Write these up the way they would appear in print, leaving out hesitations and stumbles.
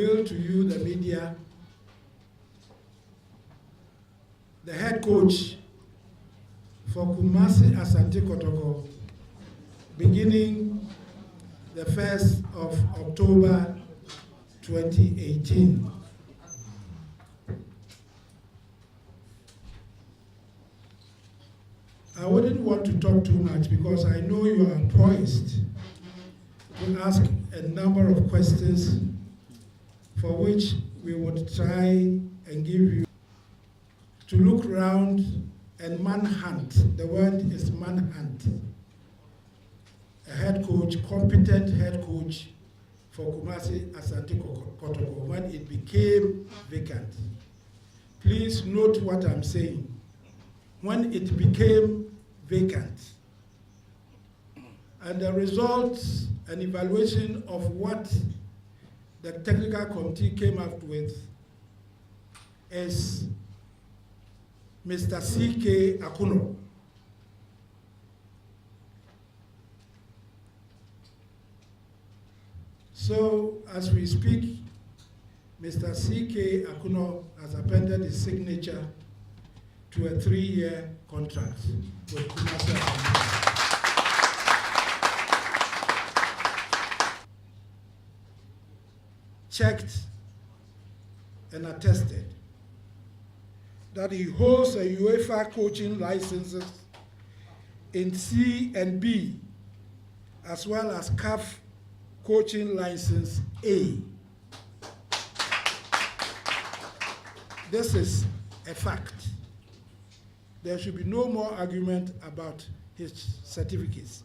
unveil to you, the media, the head coach for Kumasi Asante Kotoko, beginning the 1st of October 2018. I wouldn't want to talk too much because I know you are poised to ask a number of questions for which we would try and give you to look around and manhunt. The word is manhunt. A head coach, competent head coach for Kumasi Asante Kotoko when it became vacant. Please note what I'm saying. When it became vacant, and the results and evaluation of what the technical committee came up with is Mr. C.K. Akuno. So, as we speak, Mr. C.K. Akuno has appended his signature to a 3-year contract with Kumasi Asante. Checked and attested that he holds a UEFA coaching licenses in C and B, as well as CAF coaching license A. This is a fact. There should be no more argument about his certificates.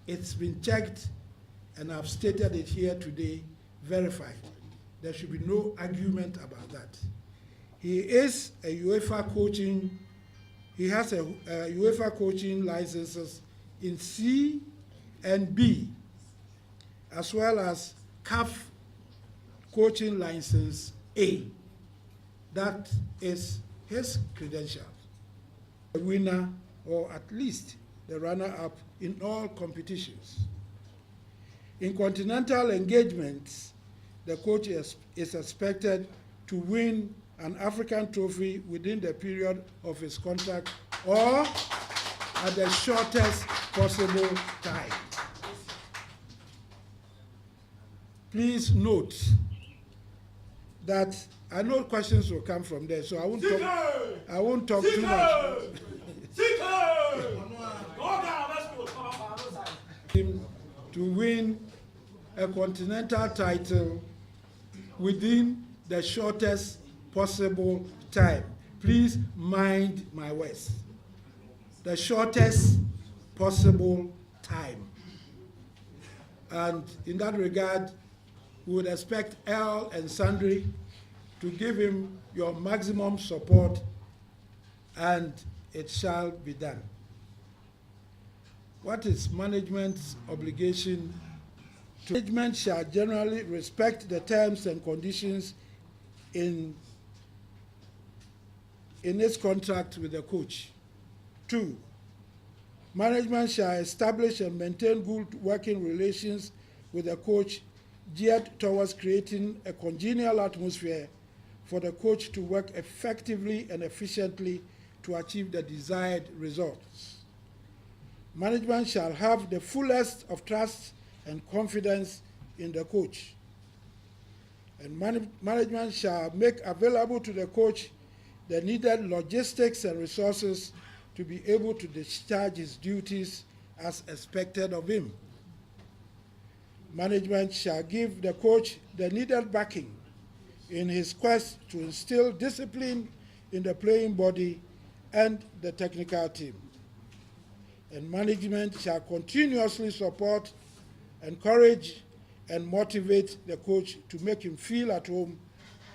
It's been checked, and I've stated it here today, verified. There should be no argument about that. He is a UEFA coaching, he has a UEFA coaching licenses in C and B, as well as CAF coaching license A. That is his credentials. The winner, or at least the runner-up in all competitions. In continental engagements, the coach is expected to win an African trophy within the period of his contract or at the shortest possible time. Please note that I know questions will come from there, so I won't talk too much. To win a continental title within the shortest possible time. Please mind my words. The shortest possible time. And in that regard, we would expect L and Sundry to give him your maximum support, and it shall be done. What is management's obligation? Management shall generally respect the terms and conditions in its contract with the coach. 2, management shall establish and maintain good working relations with the coach geared towards creating a congenial atmosphere for the coach to work effectively and efficiently to achieve the desired results. Management shall have the fullest of trust and confidence in the coach. And management shall make available to the coach the needed logistics and resources to be able to discharge his duties as expected of him. Management shall give the coach the needed backing in his quest to instill discipline in the playing body and the technical team. And management shall continuously support, encourage, and motivate the coach to make him feel at home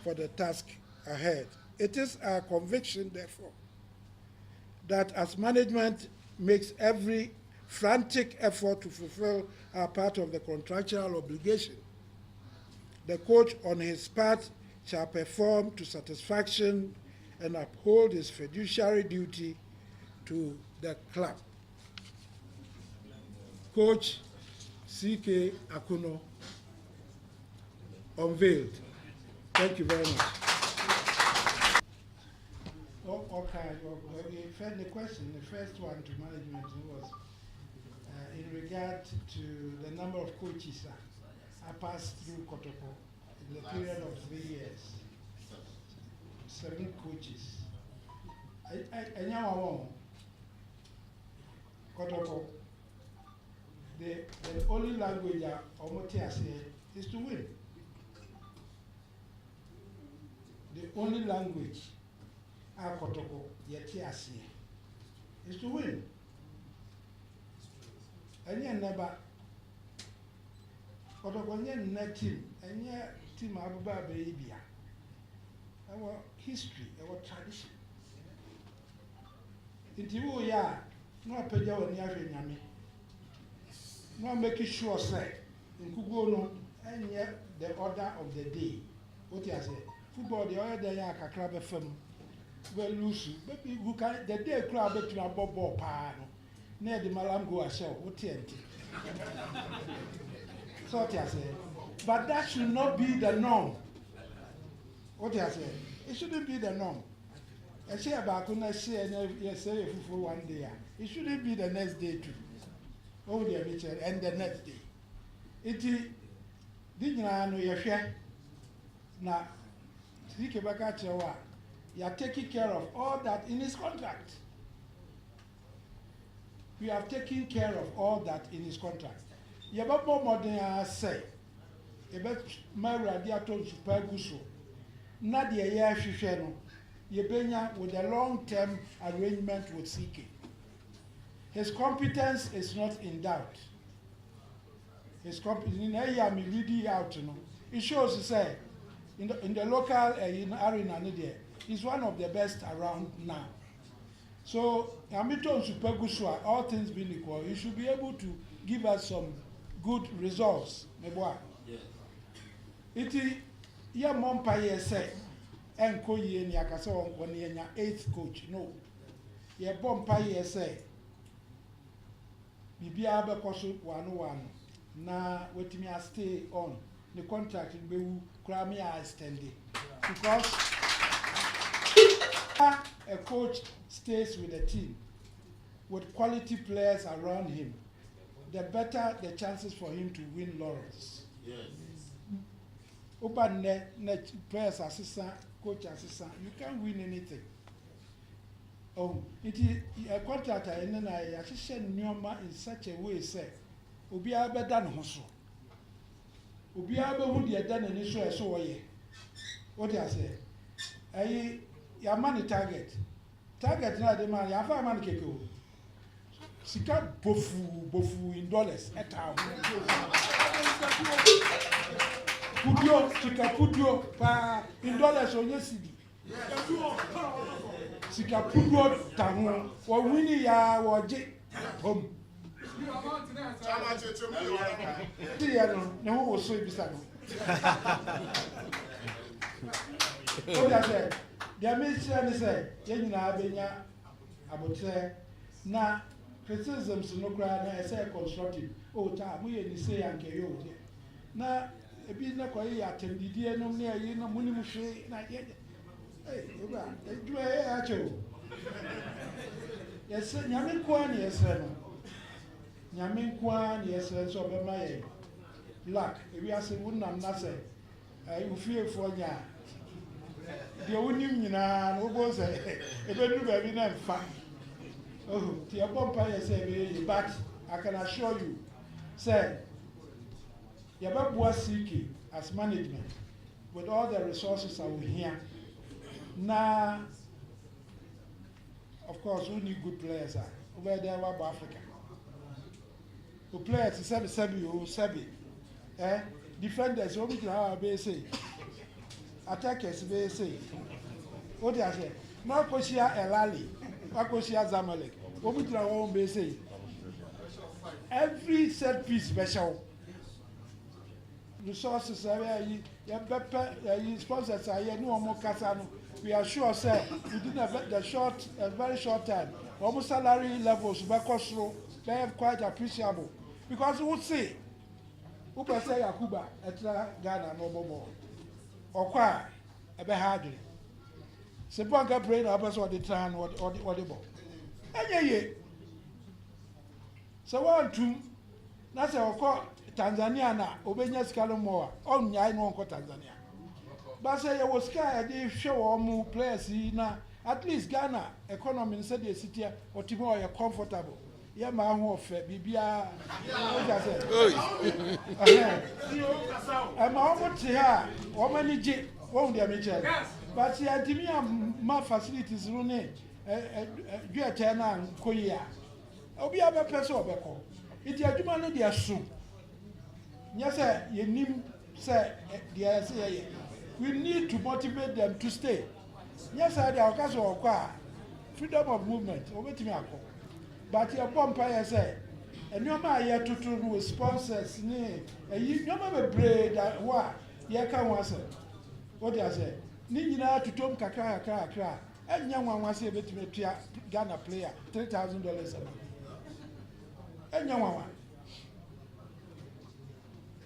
for the task ahead. It is our conviction, therefore, that as management makes every frantic effort to fulfill our part of the contractual obligation, the coach on his part shall perform to satisfaction and uphold his fiduciary duty to the club. Coach C.K. Akuno unveiled. Thank you very much. Okay, the question, the first one to management was in regard to the number of coaches I passed through Kotoko in the period of 3 years. 7 coaches. I know Kotoko. The only language is to win. The only language Kotoko is to win. And yet never Kotoko net team, and yet team Abuba baby. Our history, our tradition. Inti wo ya no apagya wani ahwe nyame. No making sure say nkugo no enye the order of the day. What you say? Football the order ya kakra be fam. We lose. Maybe who can the day crowd be to ball pa no. Na the malam go ashe what enti. So what you say? But that should not be the norm. What you say? It shouldn't be the norm. I say about when I say for one day. It shouldn't be the next day too. Oh dear Mitchell, and the next day. It did not know your share. Now, you are taking care of all that in his contract. We have taken care of all that in his contract. You have more than I say. About my radiator super guso. Nadia Yashisheno. Yebenya with a long-term arrangement with CK. His competence is not in doubt. His competence, I'm reading out, it shows, say, in the local arena, he's one of the best around now. So, Hamilton Superguswa, all things being equal, he should be able to give us some good results. Yes. It is, yeah, Mompaye say, and Koye Nyakasa on the 8th coach. No. Yeah, Bompaye say, Bibia Bekosu 101. Na wetimi I stay on the contract in Bewu Krami I extended. Because a coach stays with the team with quality players around him, the better the chances for him to win laurels. Yes. Open net players assistant, coach assistant, you can't win anything. Oh, it is a contractor and then I assistant Nyoma in such a way say Obi abe dan hoso. Obi abe hu de dan ani so eso woye. What you say? Ayi ya man target. Target na de man ya fa man keke o. Sika bofu in dollars eta. Pudio sika pudio pa in dollars onye cedi. Sika pudio taho wo wini ya wo je home. No was so beside. What I said, the American said, Yenina Benya about say, na criticisms no cry, I say constructive. Oh, time we say and carry na a business quay attended dear no near you no money machine, not yet. Hey, do I actually? Yes, sir, Yamin Kwan, yes, sir. Nyamin Kwan, yes, so be my luck. If you ask wouldn't I'm not say, I will fear for ya. The only na no say, a bedroom baby name fine. Oh, the Abompire say, but I can assure you, say, Yababwa Siki as management with all the resources I will hear. Now, of course, we need good players over there about Africa. The players Sabi, defenders, what we can say, attackers, they say, what they say, Marcosia Elali, Marcosia Zamalek, what we can say, every set piece special resources sponsors are here, no more Casano. We are sure, sir, within a very short time, almost salary levels, they have quite appreciable. Because we would say, who can say Yakuba, Etra, Ghana, no more. okwa ebe hadre se ponka pray na person or the tran or the bo anyeye so one two na se okwa Tanzania na obenya sikalo mo a onnyai no onko Tanzania ba say ye was sky dey hwe wo players na at least Ghana economy said the city otimo are comfortable ya ma ho ofe bibia o ja say ma o ti ha o ma ni je wo ndi amiche but ya timi ma facilities ru ne duete na nkoyi a obi aba pese obeko iti adwuma no dia so nya say yenim say dia say we need to motivate them to stay. Yes, I have freedom of movement. But your bomb say, and your man here to with sponsors, you never braid that what you can answer. What do I say? Nina to Tom Kaka, and young one was able to make Ghana player $3,000 a month. And young one.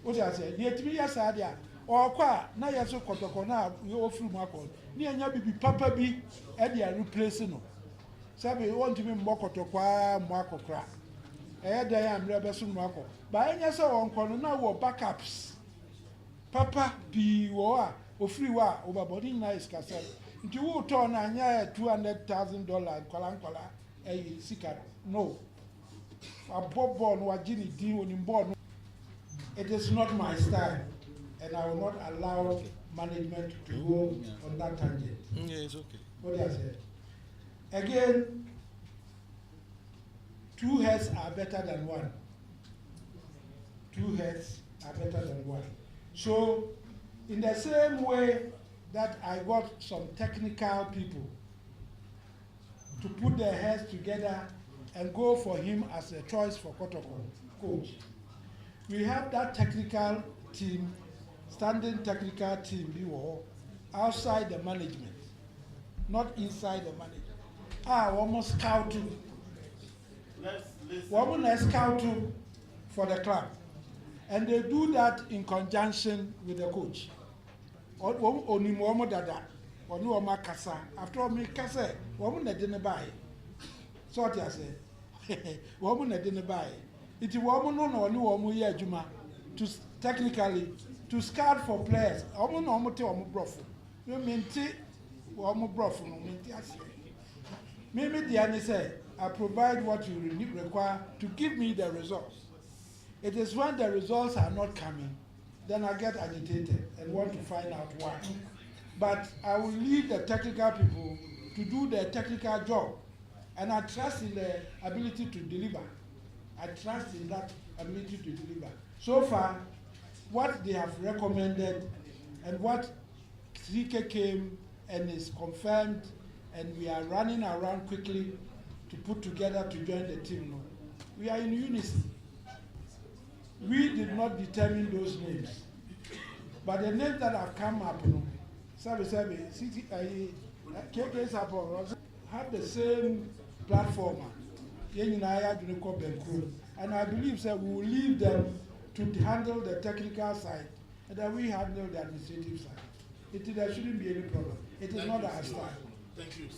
What do I say? Near to me, yes, I or qua, now you're so Kotoko now, you offer Marco. Near Yabi Papa B, Eddie, I replace no. Sabi, want to be Mokotokwa, Marco crack. I am Rebesun Marco. But I saw on corner now backups. Papa B. War, or free war over body nice cassette. You will turn $200,000 Kolankola, a sicker. No. A Bob Born or Ginny D when in born. It is not my style. And I will not allow management to go on that tangent. Yeah, it's okay. What do I say? Again, 2 heads are better than 1. 2 heads are better than 1. So, in the same way that I got some technical people to put their heads together and go for him as a choice for Kotoko coach, we have that technical team, standing technical team outside the management, not inside the management. Almost scouting. Let's scouting for the club. And they do that in conjunction with the coach. After all, me kasa, woman that didn't buy. So what I say, woman that didn't buy. It's a woman no woman here, Juma, to technically to scout for players. Woman no te woman brofu. You mean te woman brofu no mean te ase. Maybe the answer say, I provide what you require to give me the results. It is when the results are not coming, then I get agitated and want to find out why. But I will leave the technical people to do their technical job. And I trust in their ability to deliver. I trust in that ability to deliver. So far, what they have recommended and what Trike came and is confirmed, and we are running around quickly to put together to join the team now. We are in unison. We did not determine those names. But the names that have come up, have the same platform. And I believe that we will leave them to handle the technical side and then we handle the administrative side. There shouldn't be any problem. It is not our style. Thank you.